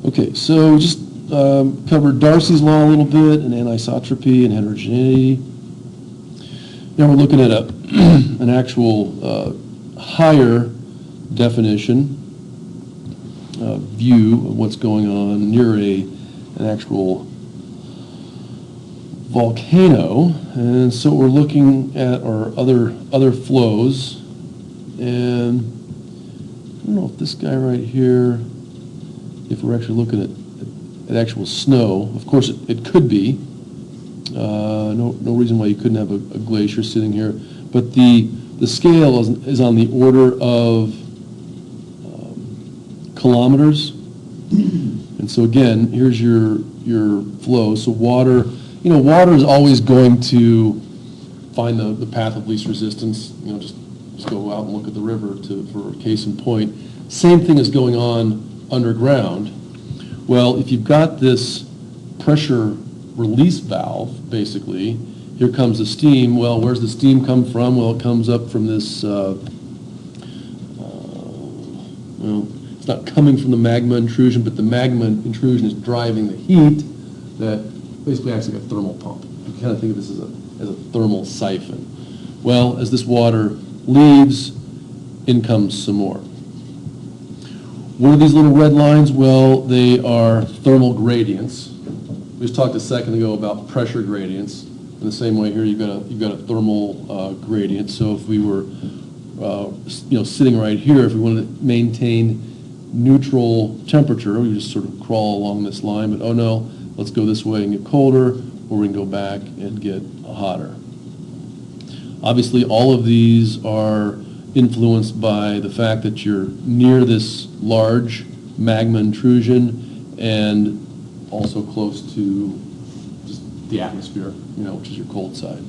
Okay, so we just covered Darcy's law a little bit, and anisotropy and heterogeneity. Now we're looking at an actual higher definition view of what's going on near an actual volcano. And so we're looking at our other flows, and I don't know if this guy right here, if we're actually looking at actual snow. Of course it could be. No reason why you couldn't have a glacier sitting here, but the scale is on the order of kilometers. And so again, here's your flow. So water is always going to find the path of least resistance. Just go out and look at the river for a case in point. Same thing is going on underground. Well, if you've got this pressure release valve, basically, here comes the steam. Well, where's the steam come from? Well, it comes up from this, it's not coming from the magma intrusion, but the magma intrusion is driving the heat that basically acts like a thermal pump. You kind of think of this as a thermal siphon. Well, as this water leaves, in comes some more. What are these little red lines? Well, they are thermal gradients. We just talked a second ago about pressure gradients. In the same way here, you've got a thermal gradient. So if we were, sitting right here, if we wanted to maintain neutral temperature, we just sort of crawl along this line. But oh no, let's go this way and get colder, or we can go back and get hotter. Obviously, all of these are influenced by the fact that you're near this large magma intrusion and also close to just the atmosphere, which is your cold side.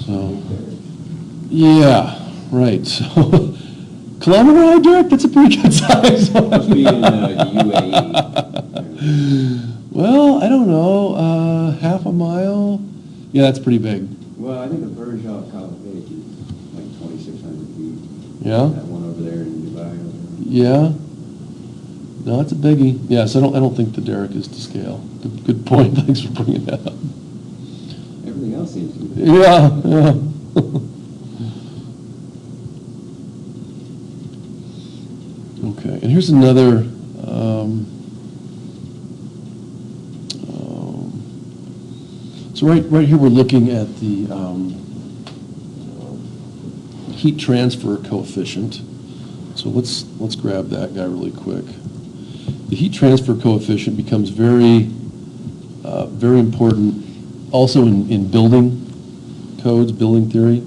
So, yeah, right. So, kilometer high, Derek, that's a pretty good size one. Must be in UAE. Well, I don't know, half a mile? Yeah, that's pretty big. Well, I think the Bergerac Caliphate is like 2,600 feet. Yeah? That one over there in Dubai. Yeah. No, it's a biggie. Yeah, so I don't think the Derek is to scale. Good point. Thanks for bringing that up. Everything else seems to be. Yeah. Okay, and here's another so right here we're looking at the heat transfer coefficient. So let's grab that guy really quick. The heat transfer coefficient becomes very important also in building codes, building theory.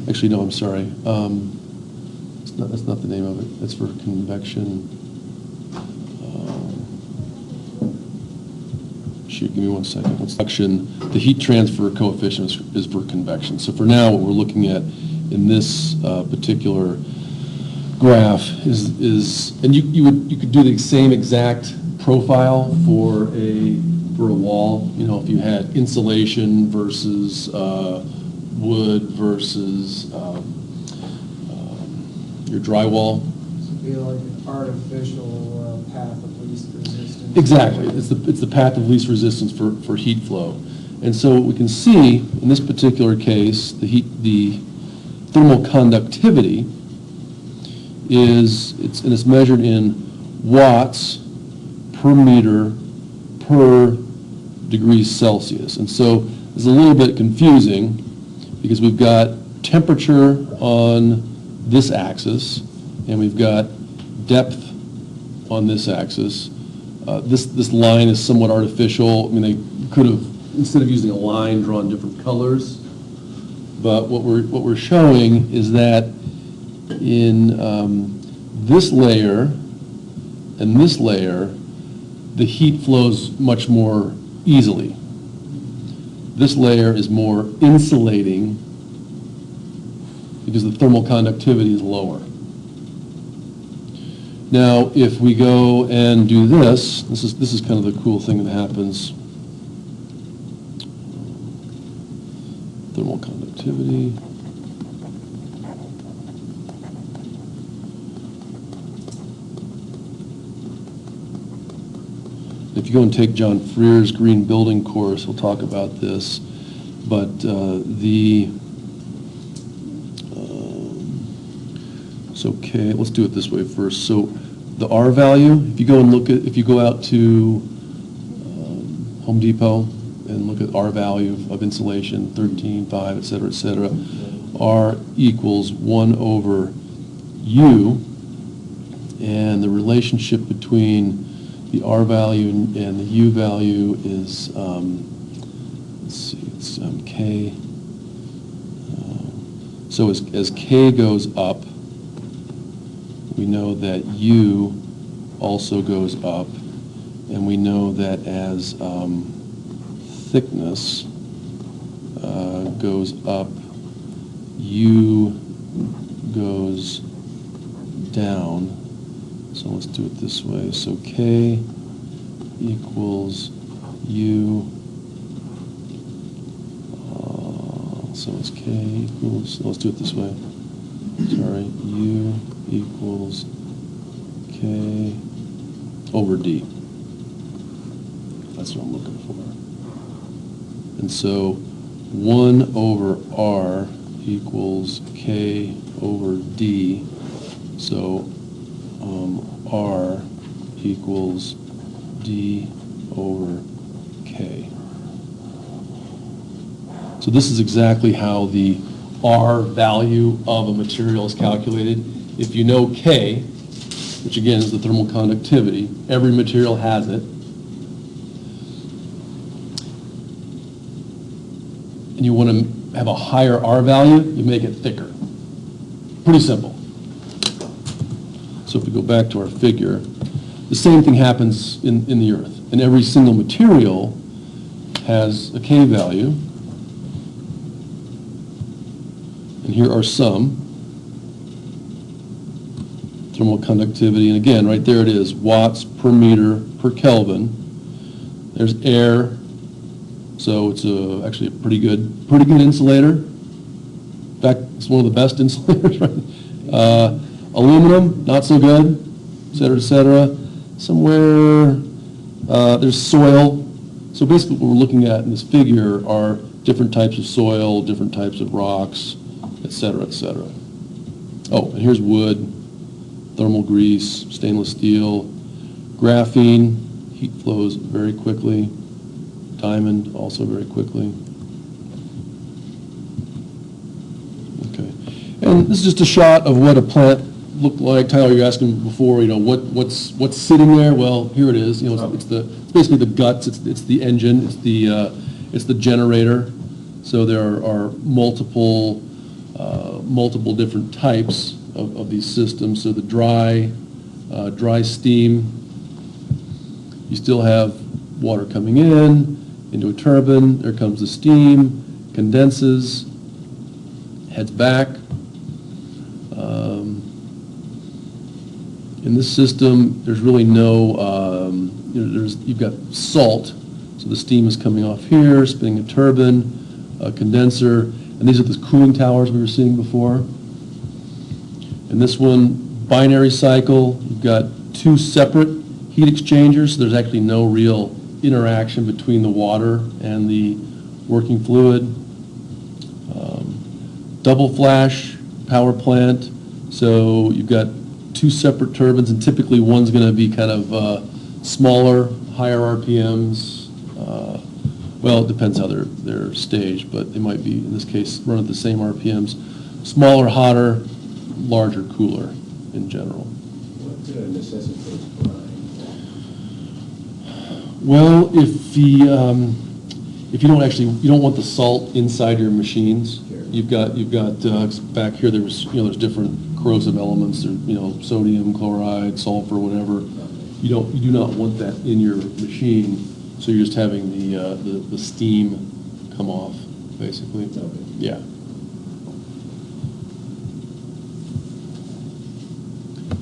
Actually, no, I'm sorry. That's not the name of it. That's for convection. Shoot, give me 1 second. Convection. The heat transfer coefficient is for convection. So for now, what we're looking at in this particular graph is, and you could do the same exact profile for a wall. If you had insulation versus wood versus your drywall. So it'd be like an artificial path of least resistance. Exactly. It's the path of least resistance for heat flow. And so what we can see in this particular case, the thermal conductivity it's measured in watts per meter per degrees Celsius. And so it's a little bit confusing because we've got temperature on this axis and we've got depth on this axis. This line is somewhat artificial. I mean, they could have, instead of using a line, drawn different colors. But what we're showing is that in this layer and this layer, the heat flows much more easily. This layer is more insulating because the thermal conductivity is lower. Now, if we go and do this is kind of the cool thing that happens thermal conductivity. If you go and take John Freer's green building course, he'll talk about this, but okay, let's do it this way first. So the R value, if you go and look at, if you go out to Home Depot and look at R value of insulation, 13.5, et cetera, R equals 1 over U, and the relationship between the R value and the U value is, let's see, it's K. So as K goes up, we know that U also goes up, and we know that as thickness goes up, U goes down. So let's do it this way. So K equals U. So it's K equals, let's do it this way. Sorry, U equals K over D. That's what I'm looking for. And so 1 over R equals K over D. So R equals D over K. So this is exactly how the R value of a material is calculated. If you know K, which again is the thermal conductivity, every material has it, and you want to have a higher R value, you make it thicker. Pretty simple. So if we go back to our figure, the same thing happens in the earth. And every single material has a K value. And here are some. Thermal conductivity, and again, right there it is, watts per meter per Kelvin. There's air, so it's actually a pretty good insulator. In fact, it's one of the best insulators, right? Aluminum, not so good, et cetera, et cetera. Somewhere there's soil. So basically what we're looking at in this figure are different types of soil, different types of rocks, et cetera, et cetera. Oh, and here's wood, thermal grease, stainless steel, graphene, heat flows very quickly, diamond also very quickly. Okay, and this is just a shot of what a plant looked like. Tyler, you're asking before, what's sitting there? Well, here it is. It's basically the guts. It's the engine. It's the generator. So there are multiple different types of these systems. So the dry steam, you still have water coming into a turbine. There comes the steam, condenses, heads back. In this system, there's really no, you've got salt, so the steam is coming off here, spinning a turbine, a condenser, and these are the cooling towers we were seeing before. And this one, binary cycle, you've got 2 separate heat exchangers, so there's actually no real interaction between the water and the working fluid. Double flash power plant, so you've got 2 separate turbines, and typically one's going to be kind of smaller, higher RPMs. Well, it depends how they're staged, but they might be, in this case, run at the same RPMs. Smaller, hotter, larger, cooler in general. What necessitates brine? Well, if you don't want the salt inside your machines. Sure. You've got back here. There's different corrosive elements. There's sodium, chloride, sulfur, whatever. You do not want that in your machine. So you're just having the steam come off, basically. Okay. Yeah.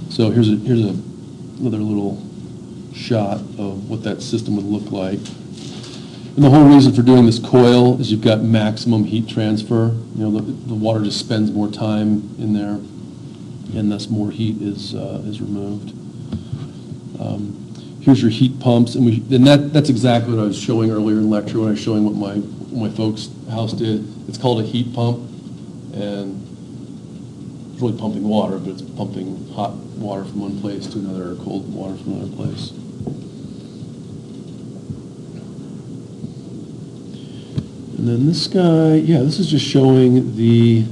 So here's another little shot of what that system would look like. And the whole reason for doing this coil is you've got maximum heat transfer. You know, the water just spends more time in there, and thus more heat is removed. Here's your heat pumps, and that's exactly what I was showing earlier in lecture when I was showing what my folks' house did. It's called a heat pump, and it's really pumping water, but it's pumping hot water from one place to another, or cold water from another place. And then this guy, yeah, this is just showing the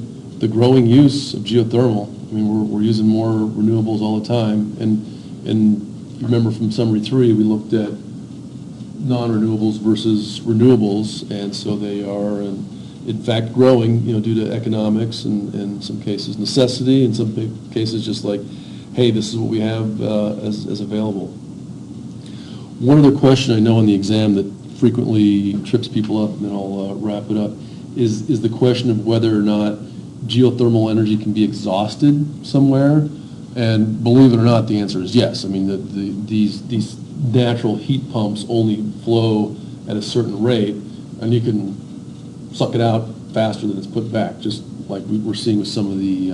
growing use of geothermal. I mean, we're using more renewables all the time, and you remember from summary 3, we looked at non-renewables versus renewables, and so they are, in fact, growing, you know, due to economics and in some cases necessity, in some big cases just like, hey, this is what we have as available. One other question I know on the exam that frequently trips people up, and then I'll wrap it up, is the question of whether or not geothermal energy can be exhausted somewhere. And believe it or not, the answer is yes. I mean, these natural heat pumps only flow at a certain rate, and you can suck it out faster than it's put back, just like we're seeing with some of the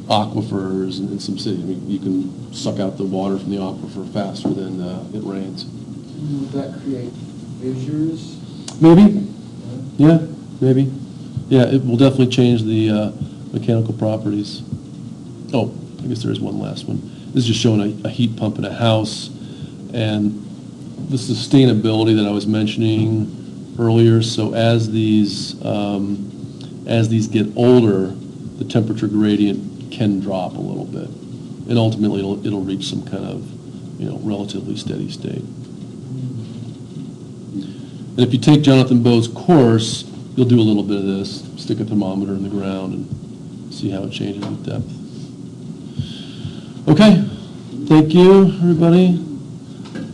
aquifers in some cities. I mean, you can suck out the water from the aquifer faster than it rains. Would that create fissures? Maybe. Yeah, maybe. Yeah, it will definitely change the mechanical properties. Oh, I guess there is one last one. This is just showing a heat pump in a house, and the sustainability that I was mentioning earlier. So as these get older, the temperature gradient can drop a little bit, and ultimately it'll reach some kind of, you know, relatively steady state. And if you take Jonathan Bow's course, you'll do a little bit of this, stick a thermometer in the ground and see how it changes with depth. Okay, thank you, everybody.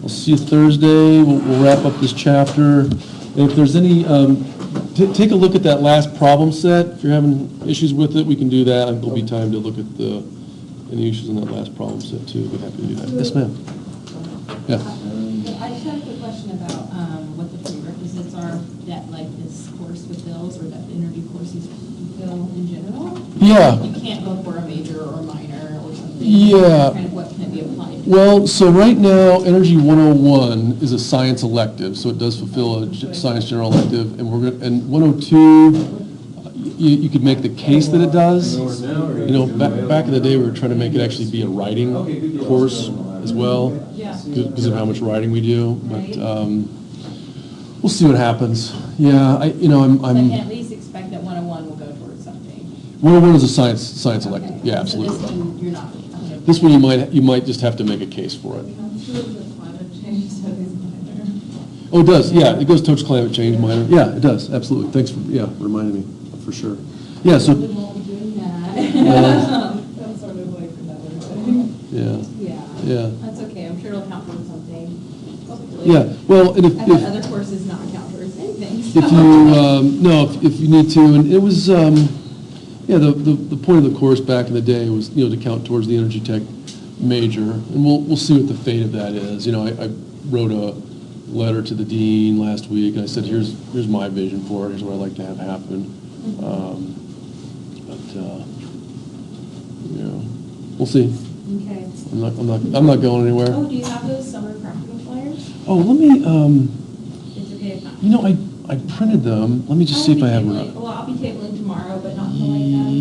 I'll see you Thursday. We'll wrap up this chapter. And if there's any, take a look at that last problem set. If you're having issues with it, we can do that. There'll be time to look at any issues in that last problem set, too. We'd be happy to do that. Yes, ma'am. Yeah. I just have a quick question about what the prerequisites are that, like, this course fulfills, or that the interview courses fulfill in general. Yeah. You can't go for a major or a minor or something. Yeah. Kind of what can it be applied to? Well, so right now, Energy 101 is a science elective, so it does fulfill a science general elective, and 102, you could make the case that it does. You know, back in the day, we were trying to make it actually be a writing course as well, Yeah. because of how much writing we do. But we'll see what happens. Yeah, So I can at I'm. least expect that 101 will go towards something. 101 is a science elective. Okay. Yeah, So absolutely. this one, you're not. This one you might just have to make a case for it. I'm sure the climate change studies minor. Oh, it does, yeah, it goes towards climate change minor. Yeah, it does, absolutely. Thanks for, reminding me, for sure. Yeah, so, We won't be doing that. That's sort of like another thing. yeah, Yeah. yeah. That's okay, I'm sure it'll count towards something, hopefully. Yeah, well, and I've had if other courses not count towards anything, so. if you need to, and it was, the point of the course back in the day was, to count towards the energy tech major, and we'll see what the fate of that is. I wrote a letter to the dean last week, and I said, here's my vision for it, here's what I'd like to have happen. We'll see. Okay. I'm not going anywhere. Oh, do you have those summer practical flyers? Oh, let me, It's okay if not. I printed them. Let me just see if I have them or not. Well, I'll be tabling tomorrow, but not until like that.